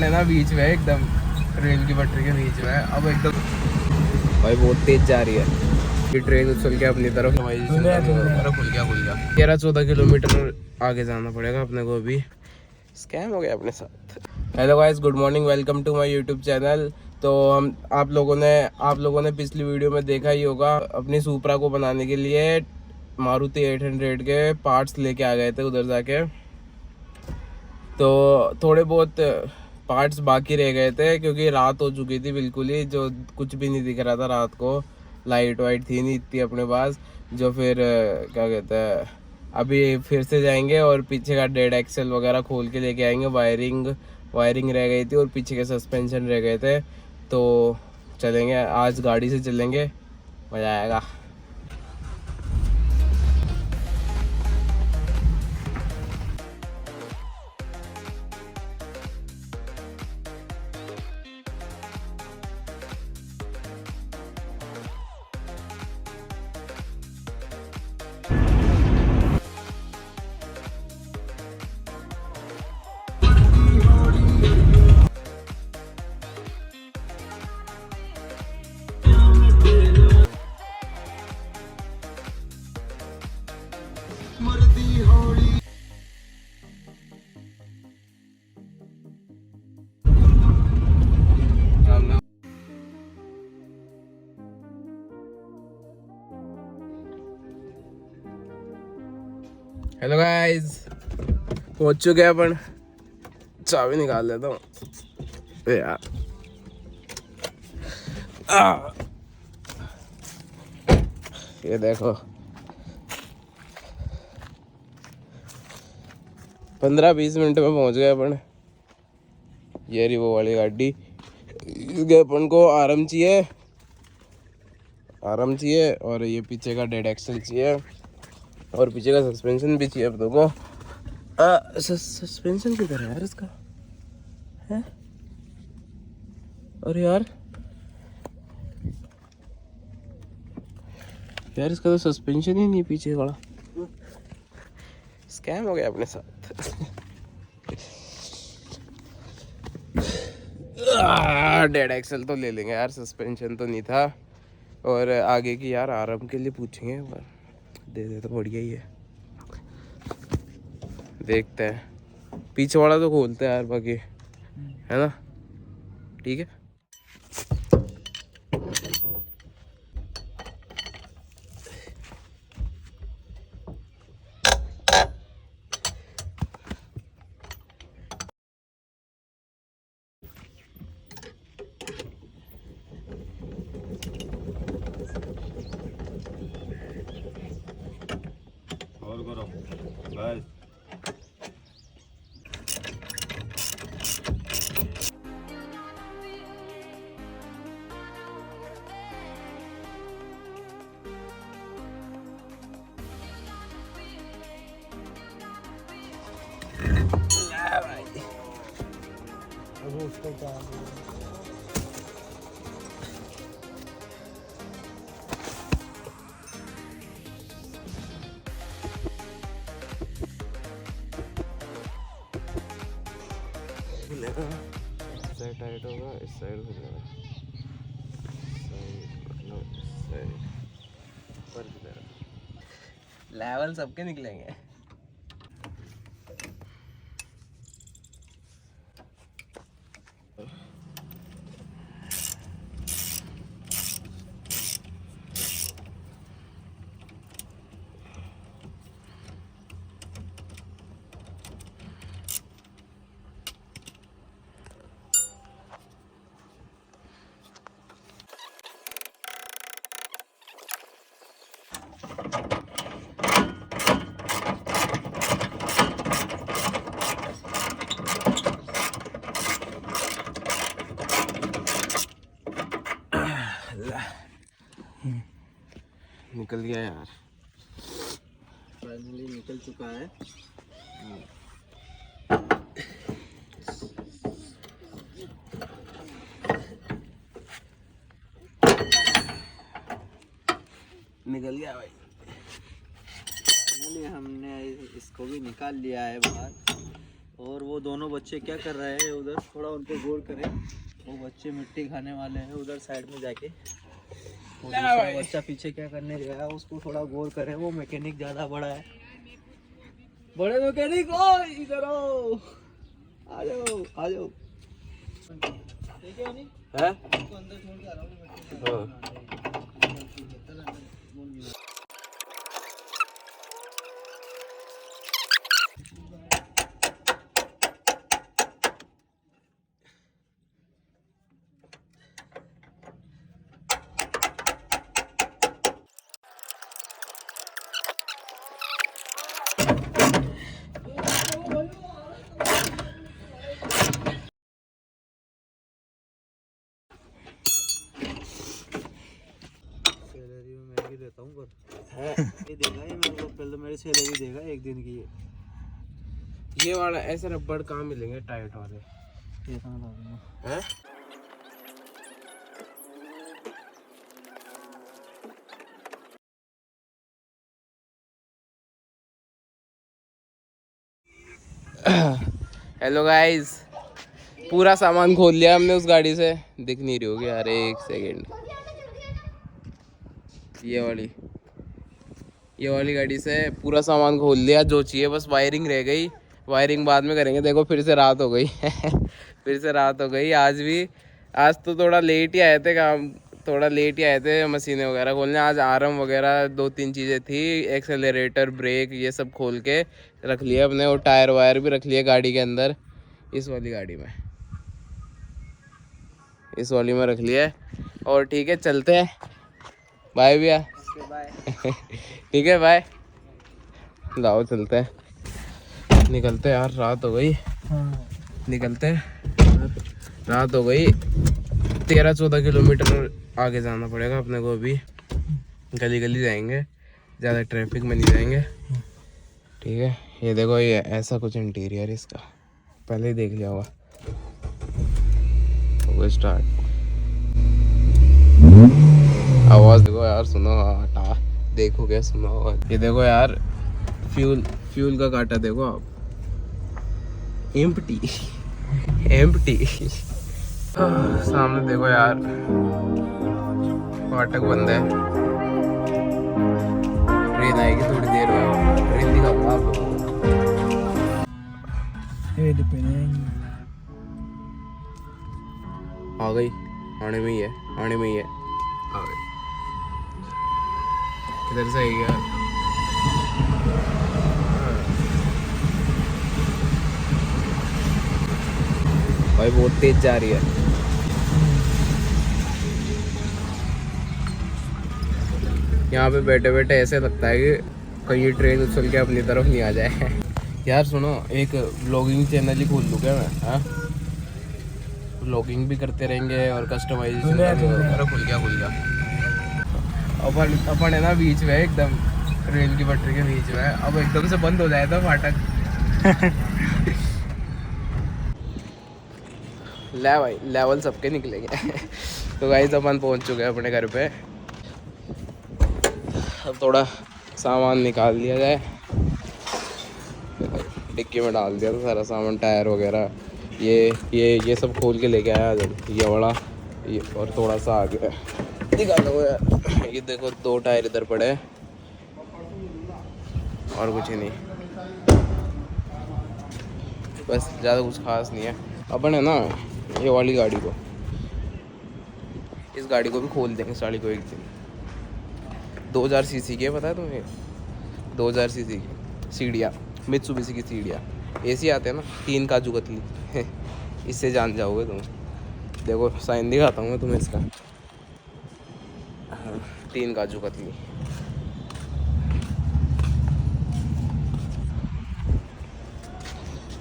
है ना बीच में एकदम रेल की पटरी के बीच में। अब एकदम भाई बहुत तेज जा रही है ये ट्रेन उछल के अपनी तरफ। खुल गया 13-14 किलोमीटर आगे जाना पड़ेगा अपने को। अभी स्कैम हो गया अपने साथ। Hello guys, good morning, welcome to my YouTube channel. तो हम आप लोगों ने पिछली वीडियो में देखा ही होगा, अपनी सुपरा को बनाने के लिए मारुति 800 के पार्ट्स लेके आ गए थे उधर जाके। तो थोड़े बहुत पार्ट्स बाकी रह गए थे क्योंकि रात हो चुकी थी बिल्कुल ही, जो कुछ भी नहीं दिख रहा था रात को। लाइट वाइट थी नहीं इतनी अपने पास। जो फिर क्या कहते हैं, अभी फिर से जाएंगे और पीछे का डेड एक्सेल वगैरह खोल के लेके आएंगे। वायरिंग रह गई थी और पीछे के सस्पेंशन रह गए थे। तो चलेंगे आज, गाड़ी से चलेंगे, मज़ा आएगा। हेलो गाइस, पहुंच चुके हैं अपन। चाबी निकाल लेता हूँ यार। ये देखो 15-20 मिनट में पहुंच गए अपन। ये रही वो वाली गाड़ी। इसके अपन को आराम चाहिए और ये पीछे का डेड एक्सल चाहिए और पीछे का सस्पेंशन भी चाहिए अपने को। सस्पेंशन किधर है यार इसका? है और यार इसका तो सस्पेंशन ही नहीं पीछे वाला। स्कैम हो गया अपने साथ। डेड एक्सल तो ले लेंगे यार, सस्पेंशन तो नहीं था। और आगे की यार आराम के लिए पूछेंगे, दे दे तो बढ़िया ही है। देखते हैं, पीछे वाला तो खोलते हैं यार, बाकी है ना। ठीक है, और करो बस। उसको क्या साइड टाइट होगा, इस साइड हो जाएगा, लेवल सबके निकलेंगे। निकल गया यार, फाइनली निकल चुका है। निकल गया भाई। फाइनली हमने इसको भी निकाल लिया है बाहर। और वो दोनों बच्चे क्या कर रहे हैं उधर, थोड़ा उन पे गौर करें। वो बच्चे मिट्टी खाने वाले हैं उधर साइड में जाके। वो दूसरा बच्चा पीछे क्या करने गया है, उसको थोड़ा गौर करें। वो मैकेनिक ज़्यादा बड़ा है। बड़े मैकेनिक ओ इधर आओ, आ जाओ आ जाओ। ठीक है नहीं है उसको अंदर छोड़ के आ रहा हूँ मिट्टी हाँ। सैलरी में मैं ही देता हूँ पर ये देगा ये मेरे को, पहले मेरी सैलरी देगा एक दिन की। ये वाला ऐसे रबड़ कहाँ मिलेंगे टाइट वाले? ये कहाँ ला दूँगा? हैं? हेलो गाइस, पूरा सामान खोल लिया हमने उस गाड़ी से। दिख नहीं रही होगी यार, एक सेकंड। ये वाली गाड़ी से पूरा सामान खोल लिया जो चाहिए, बस वायरिंग रह गई। वायरिंग बाद में करेंगे। देखो फिर से रात हो गई फिर से रात हो गई। आज तो थोड़ा लेट ही आए थे, काम थोड़ा लेट ही आए थे मशीनें वगैरह खोलने। आज आरम वगैरह 2-3 चीज़ें थी, एक्सेलरेटर ब्रेक ये सब खोल के रख लिए अपने। और टायर वायर भी रख लिए गाड़ी के अंदर, इस वाली गाड़ी में, इस वाली में रख लिया। और ठीक है चलते हैं, बाय भैया। ठीक है बाय। लाओ चलते हैं, निकलते हैं यार, रात हो गई। निकलते हैं, रात हो गई। 13-14 किलोमीटर आगे जाना पड़ेगा अपने को। अभी गली गली जाएंगे, ज़्यादा ट्रैफिक में नहीं जाएंगे। ठीक है, ये देखो, ये ऐसा कुछ इंटीरियर इसका पहले ही देख लिया होगा। वो स्टार्ट, आवाज़ देखो यार, सुनो। हटा देखो क्या सुनो आवाज़। ये देखो यार, फ्यूल का काटा देखो आप, एम्प्टी एम्प्टी। सामने देखो यार, फाटक बंद है। ट्रेन आएगी थोड़ी देर में, ट्रेन दिखाऊंगा आप लोगों को। आ गई, आने में ही है, आने में ही है, आ गई। किधर से आएगी यार? भाई बहुत तेज जा रही है। यहाँ पे बैठे बैठे ऐसे लगता है कि कहीं ट्रेन उछल के अपनी तरफ नहीं आ जाए। यार सुनो, एक व्लॉगिंग चैनल ही खोल लूँ क्या मैं? हाँ, व्लॉगिंग भी करते रहेंगे और कस्टमाइजेशन वगैरह। खुल गया अपन है ना बीच में, एकदम रेल की पटरी के बीच में। अब एकदम से बंद हो जाए तो फाटक ले भाई, लेवल सबके निकलेंगे। तो गाइस अपन पहुंच चुके हैं अपने घर पे। अब थोड़ा सामान निकाल लिया जाए। डिक्की में डाल दिया था सारा सामान, टायर वगैरह, ये सब खोल के लेके आया जब। ये बड़ा, ये और थोड़ा सा आगे निकालो यार। ये देखो 2 टायर इधर पड़े हैं और कुछ ही नहीं, बस ज़्यादा कुछ खास नहीं है। अपन है ना ये वाली गाड़ी को, इस गाड़ी को भी खोल देंगे साड़ी को एक दिन। 2000 सीसी की है, पता है तुम्हें? 2000 सीसी की सीढ़ियाँ, मित्सुबिशी की सीढ़ियाँ। एसी आते हैं ना, 3 काजू कतली इससे जान जाओगे तुम। देखो साइन दिखाता हूँ मैं तुम्हें इसका। 3 काजू कतली।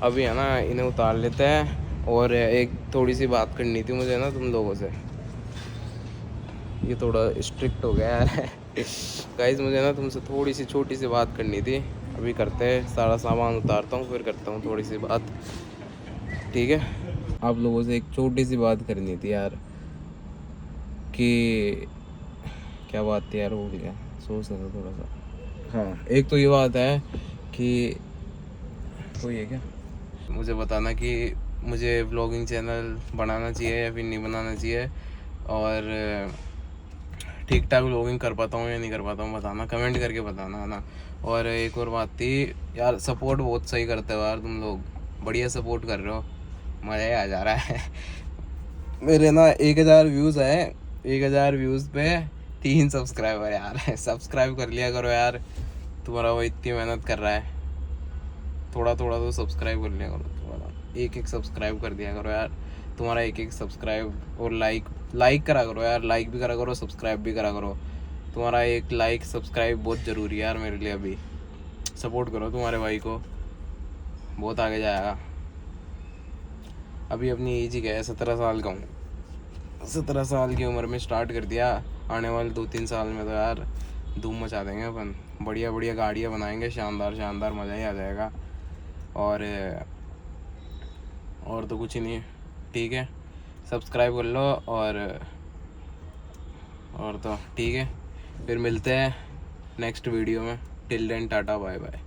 अभी है ना, इन्हें उतार लेते हैं। और एक थोड़ी सी बात करनी थी मुझे ना तुम लोगों से। ये थोड़ा स्ट्रिक्ट हो गया है गाइस, मुझे ना तुमसे थोड़ी सी छोटी सी बात करनी थी। अभी करते हैं, सारा सामान उतारता हूँ फिर करता हूँ थोड़ी सी बात। ठीक है, आप लोगों से एक छोटी सी बात करनी थी यार। कि क्या बात थी यार, भूल गया, सोच रहा था थोड़ा सा। हाँ, एक तो ये बात है कि कोई है क्या? मुझे बताना कि मुझे व्लॉगिंग चैनल बनाना चाहिए या फिर नहीं बनाना चाहिए, और ठीक ठाक व्लॉगिंग कर पाता हूँ या नहीं कर पाता हूँ, बताना, कमेंट करके बताना, है ना। और एक और बात थी यार, सपोर्ट बहुत सही करते हो यार तुम लोग, बढ़िया सपोर्ट कर रहे हो, मज़ा ही आ जा रहा है। मेरे ना 1000 व्यूज़ है, 1000 व्यूज़ पे 3 सब्सक्राइबर यार। सब्सक्राइब कर लिया करो यार, तुम्हारा वो इतनी मेहनत कर रहा है, थोड़ा थोड़ा तो सब्सक्राइब कर लिया करो, थोड़ा एक सब्सक्राइब कर दिया करो यार, तुम्हारा एक सब्सक्राइब और लाइक करा करो यार, लाइक भी करा करो, सब्सक्राइब भी करा करो, तुम्हारा एक लाइक सब्सक्राइब बहुत ज़रूरी है यार मेरे लिए। अभी सपोर्ट करो तुम्हारे भाई को, बहुत आगे जाएगा। अभी अपनी एज ही क्या है, 17 साल का हूँ, 17 साल की उम्र में स्टार्ट कर दिया, आने वाले 2-3 साल में तो यार धूम मचा देंगे अपन, बढ़िया बढ़िया गाड़ियाँ बनाएंगे, शानदार शानदार, मज़ा ही आ जाएगा। और तो कुछ ही नहीं, ठीक है, सब्सक्राइब कर लो, और तो ठीक है, फिर मिलते हैं नेक्स्ट वीडियो में। Till then tata bye bye.